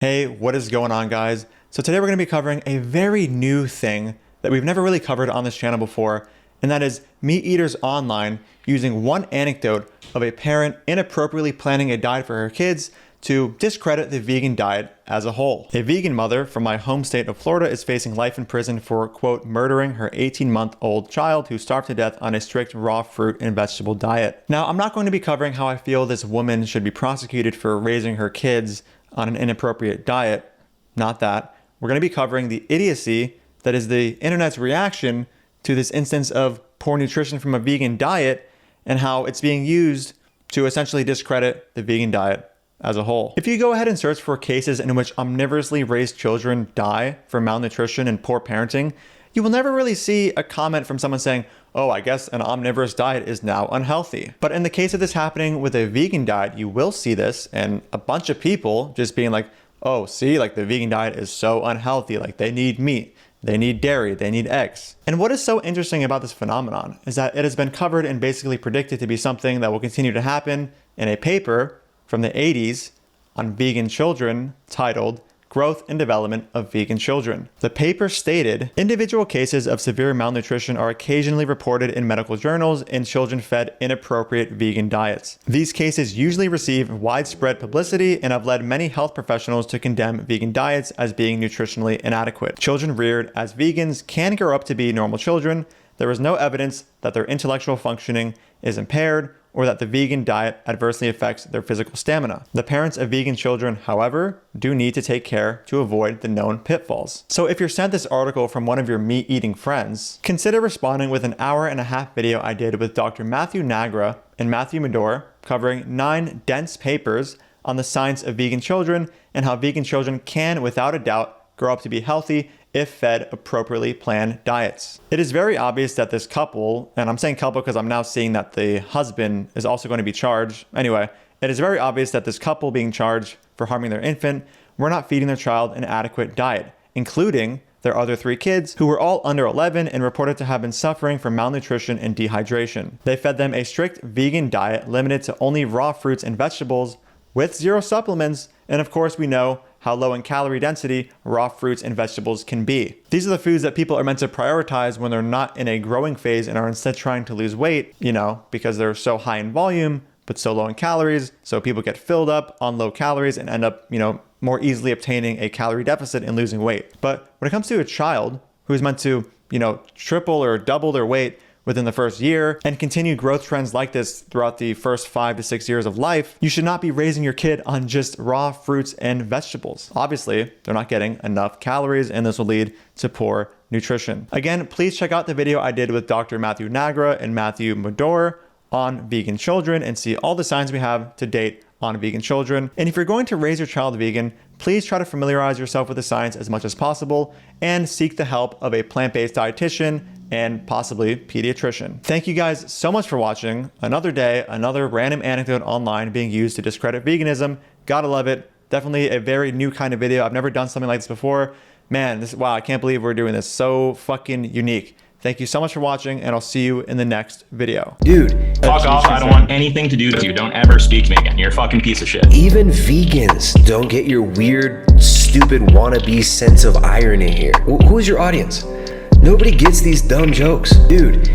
Hey, what is going on, guys? So today we're going to be covering a very new thing that we've never really covered on this channel before, and that is Meat Eaters Online using one anecdote of a parent inappropriately planning a diet for her kids to discredit the vegan diet as a whole. A vegan mother from my home state of Florida is facing life in prison for, quote, murdering her 18-month-old child who starved to death on a strict raw fruit and vegetable diet. Now, I'm not going to be covering how I feel this woman should be prosecuted for raising her kids on an inappropriate diet. Not that. We're going to be covering the idiocy that is the internet's reaction to this instance of poor nutrition from a vegan diet and how it's being used to essentially discredit the vegan diet as a whole. If you go ahead and search for cases in which omnivorously raised children die from malnutrition and poor parenting, you will never really see a comment from someone saying, oh, I guess an omnivorous diet is now unhealthy. But in the case of this happening with a vegan diet, you will see this and a bunch of people just being like, oh, see, like the vegan diet is so unhealthy. Like they need meat, they need dairy, they need eggs. And what is so interesting about this phenomenon is that it has been covered and basically predicted to be something that will continue to happen in a paper from the 80s on vegan children titled Growth and Development of Vegan Children. The paper stated, individual cases of severe malnutrition are occasionally reported in medical journals in children fed inappropriate vegan diets. These cases usually receive widespread publicity and have led many health professionals to condemn vegan diets as being nutritionally inadequate. Children reared as vegans can grow up to be normal children. There is no evidence that their intellectual functioning is impaired or that the vegan diet adversely affects their physical stamina. The parents of vegan children, however, do need to take care to avoid the known pitfalls. So if you're sent this article from one of your meat-eating friends, consider responding with an hour-and-a-half video I did with Dr. Matthew Nagra and Matthew Medor covering 9 dense papers on the science of vegan children and how vegan children can, without a doubt, grow up to be healthy if fed appropriately planned diets. It is very obvious that this couple, and I'm saying couple because I'm now seeing that the husband is also going to be charged. Anyway, it is very obvious that this couple being charged for harming their infant were not feeding their child an adequate diet, including their other 3 kids who were all under 11 and reported to have been suffering from malnutrition and dehydration. They fed them a strict vegan diet limited to only raw fruits and vegetables with 0 supplements, and of course we know how low in calorie density raw fruits and vegetables can be. These are the foods that people are meant to prioritize when they're not in a growing phase and are instead trying to lose weight, because they're so high in volume, but so low in calories. So people get filled up on low calories and end up, more easily obtaining a calorie deficit and losing weight. But when it comes to a child who is meant to, triple or double their weight within the first year and continue growth trends like this throughout the first 5 to 6 years of life, you should not be raising your kid on just raw fruits and vegetables. Obviously, they're not getting enough calories and this will lead to poor nutrition. Again, please check out the video I did with Dr. Matthew Nagra and Matthew Medor on vegan children and see all the signs we have to date on vegan children. And if you're going to raise your child vegan, please try to familiarize yourself with the science as much as possible and seek the help of a plant-based dietitian and possibly pediatrician. Thank you guys so much for watching. Another day, another random anecdote online being used to discredit veganism. Gotta love it. Definitely a very new kind of video. I've never done something like this before. Man, wow, I can't believe we're doing this. So fucking unique. Thank you so much for watching, and I'll see you in the next video. Dude. Fuck off, I don't want anything to do with you. Don't ever speak to me again. You're a fucking piece of shit. Even vegans don't get your weird, stupid wannabe sense of irony here. Who's your audience? Nobody gets these dumb jokes. Dude,